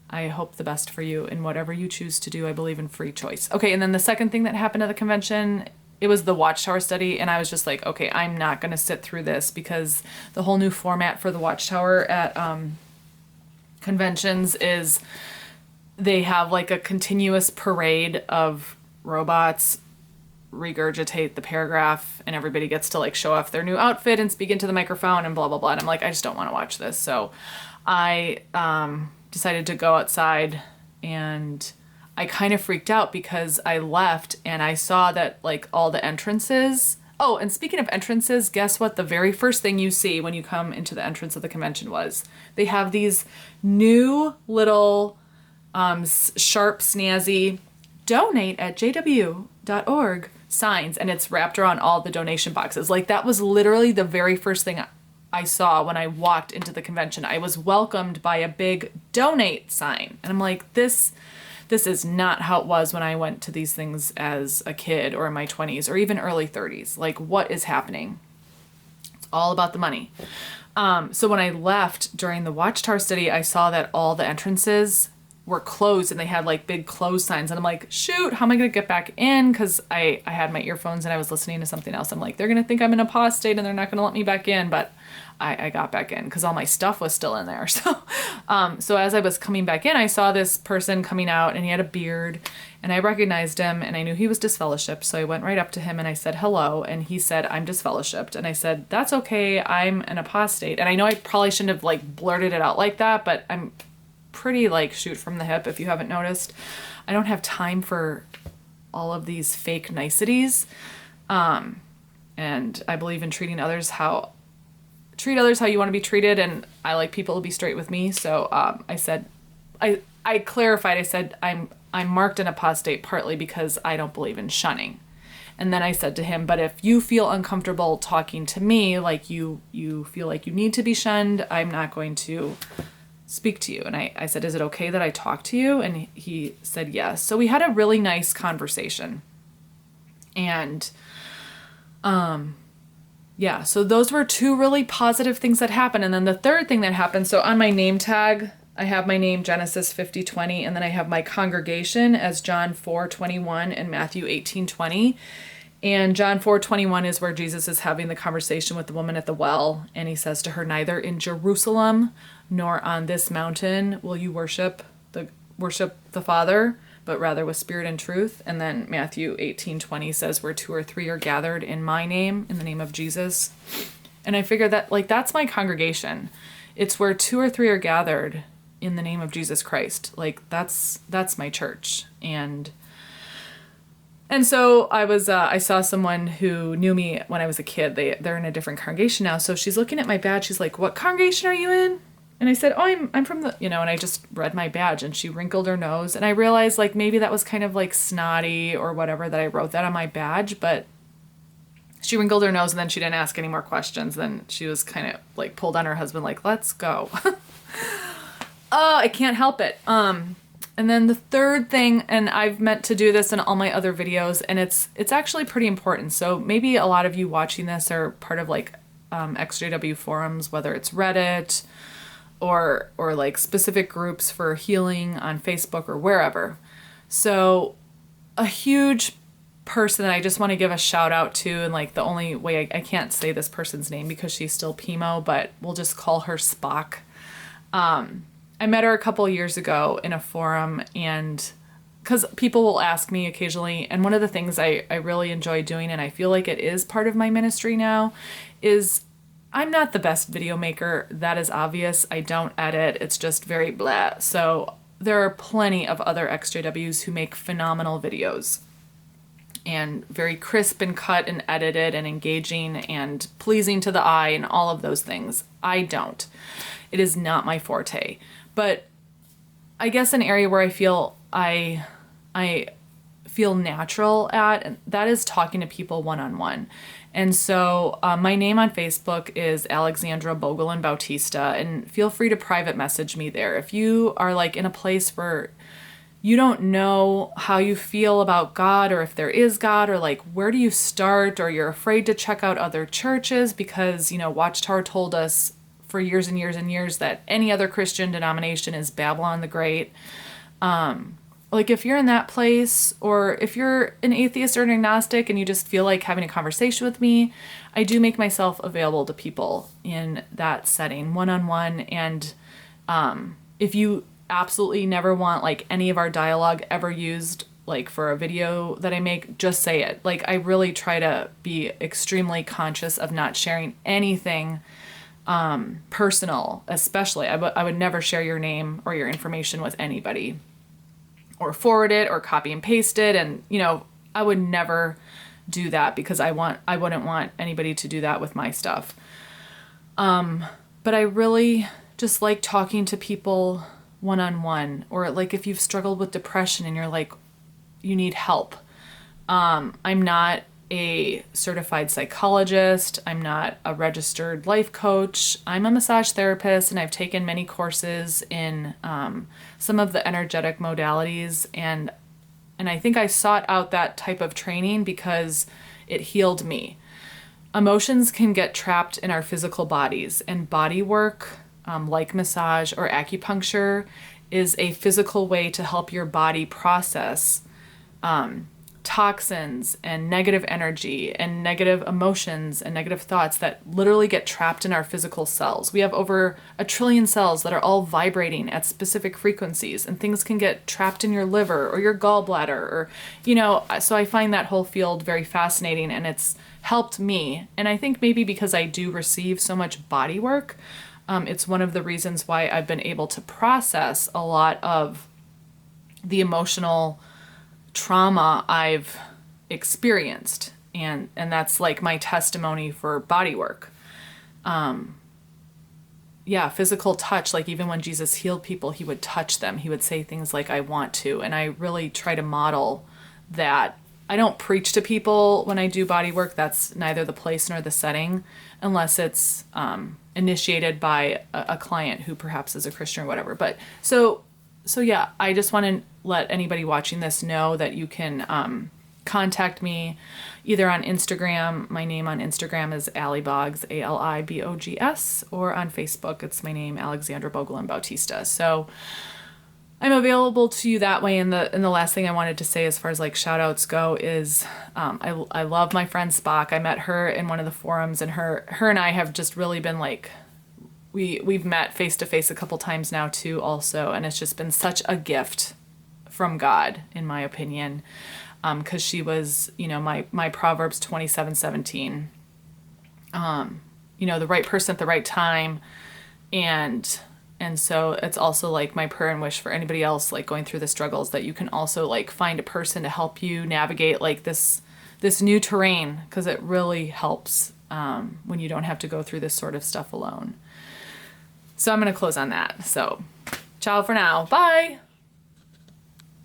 I hope the best for you in whatever you choose to do. I believe in free choice. Okay, and then the second thing that happened at the convention, it was the Watchtower study, and I was just like, okay, I'm not going to sit through this, because the whole new format for the Watchtower at conventions is they have like a continuous parade of robots regurgitate the paragraph, and everybody gets to like show off their new outfit and speak into the microphone and blah, blah, blah. And I'm like, I just don't want to watch this. So I decided to go outside, and I kind of freaked out because I left and I saw that like all the entrances. Oh, and speaking of entrances, guess what? The very first thing you see when you come into the entrance of the convention was they have these new little sharp, snazzy donate at jw.org signs, and it's wrapped around all the donation boxes. Like that was literally the very first thing I saw when I walked into the convention. I was welcomed by a big donate sign. And I'm like, this is not how it was when I went to these things as a kid or in my 20s or even early 30s. Like, what is happening? It's all about the money. So when I left during the Watchtower study, I saw that all the entrances were closed and they had like big closed signs. And I'm like, shoot, how am I going to get back in? Because I had my earphones and I was listening to something else. I'm like, they're going to think I'm an apostate and they're not going to let me back in. But I got back in because all my stuff was still in there. So as I was coming back in, I saw this person coming out and he had a beard and I recognized him and I knew he was disfellowshipped. So I went right up to him and I said, hello. And he said, I'm disfellowshipped. And I said, that's okay. I'm an apostate. And I know I probably shouldn't have like blurted it out like that, but I'm pretty like shoot from the hip. If you haven't noticed, I don't have time for all of these fake niceties. And I believe in treat others how you want to be treated, and I like people to be straight with me. So I said, I clarified. I said I'm marked an apostate partly because I don't believe in shunning. And then I said to him, but if you feel uncomfortable talking to me, like you feel like you need to be shunned, I'm not going to speak to you. And I said, is it okay that I talk to you? And he said yes. So we had a really nice conversation. And Yeah, so those were two really positive things that happened. And then the third thing that happened, so on my name tag, I have my name Genesis 50:20, and then I have my congregation as John 4:21 and Matthew 18:20. And John 4:21 is where Jesus is having the conversation with the woman at the well, and he says to her, "Neither in Jerusalem nor on this mountain will you worship the Father, but rather with spirit and truth." And then Matthew 18:20 says, "Where 2 or 3 are gathered in my name, in the name of Jesus." And I figured that, like, that's my congregation. It's where 2 or 3 are gathered in the name of Jesus Christ. Like, that's my church. And so I saw someone who knew me when I was a kid. They're in a different congregation now. So she's looking at my badge. She's like, "What congregation are you in?" And I said, "Oh, I'm from the," and I just read my badge, and she wrinkled her nose. And I realized, like, maybe that was kind of like snotty or whatever that I wrote that on my badge, but she wrinkled her nose, and then she didn't ask any more questions. Then she was kind of like pulled on her husband, like, "Let's go." Oh, I can't help it. And then the third thing, and I've meant to do this in all my other videos, and it's actually pretty important. So maybe a lot of you watching this are part of like XJW forums, whether it's Reddit or like specific groups for healing on Facebook or wherever. So a huge person that I just want to give a shout out to, and like the only way I can't say this person's name because she's still Pimo, but we'll just call her Spock. I met her a couple years ago in a forum, and because people will ask me occasionally, and one of the things I really enjoy doing, and I feel like it is part of my ministry now, is I'm not the best video maker. That is obvious. I don't edit. It's just very blah. So there are plenty of other XJWs who make phenomenal videos and very crisp and cut and edited and engaging and pleasing to the eye and all of those things. I don't. It is not my forte. But I guess an area where I feel I feel natural at, and that is talking to people one-on-one. And so my name on Facebook is Alexandra Bogelin Bautista, and feel free to private message me there. If you are like in a place where you don't know how you feel about God, or if there is God, or like where do you start, or you're afraid to check out other churches because, Watchtower told us for years and years and years that any other Christian denomination is Babylon the Great. Like if you're in that place, or if you're an atheist or an agnostic and you just feel like having a conversation with me, I do make myself available to people in that setting, one-on-one. And if you absolutely never want like any of our dialogue ever used like for a video that I make, just say it. Like I really try to be extremely conscious of not sharing anything personal, especially. I would never share your name or your information with anybody, or forward it or copy and paste it. And, I would never do that because I wouldn't want anybody to do that with my stuff. But I really just like talking to people one-on-one, or like if you've struggled with depression and you're like, you need help. I'm not a certified psychologist. I'm not a registered life coach. I'm a massage therapist, and I've taken many courses in some of the energetic modalities, and I think I sought out that type of training because it healed me. Emotions can get trapped in our physical bodies, and body work, like massage or acupuncture, is a physical way to help your body process toxins and negative energy and negative emotions and negative thoughts that literally get trapped in our physical cells. We have over 1 trillion cells that are all vibrating at specific frequencies, and things can get trapped in your liver or your gallbladder, or, so I find that whole field very fascinating, and it's helped me. And I think maybe because I do receive so much body work, it's one of the reasons why I've been able to process a lot of the emotional trauma I've experienced, and that's like my testimony for body work. Physical touch, like even when Jesus healed people, he would touch them. He would say things like, "I want to," and I really try to model that. I don't preach to people when I do body work. That's neither the place nor the setting, unless it's initiated by a client who perhaps is a Christian or whatever. But so yeah, I just want to let anybody watching this know that you can contact me either on Instagram. My name on Instagram is Allie Boggs, Alibogs, or on Facebook, it's my name, Alexandra Bogelin Bautista. So I'm available to you that way. And the last thing I wanted to say as far as like shout outs go is I love my friend Spock. I met her in one of the forums, and her and I have just really been like, we've met face to face a couple times now too also, and it's just been such a gift from God, in my opinion, because she was, you know, my Proverbs 27:17, you know, the right person at the right time. And so it's also like my prayer and wish for anybody else like going through the struggles, that you can also like find a person to help you navigate like this new terrain, because it really helps when you don't have to go through this sort of stuff alone. So I'm going to close on that. So ciao for now. Bye.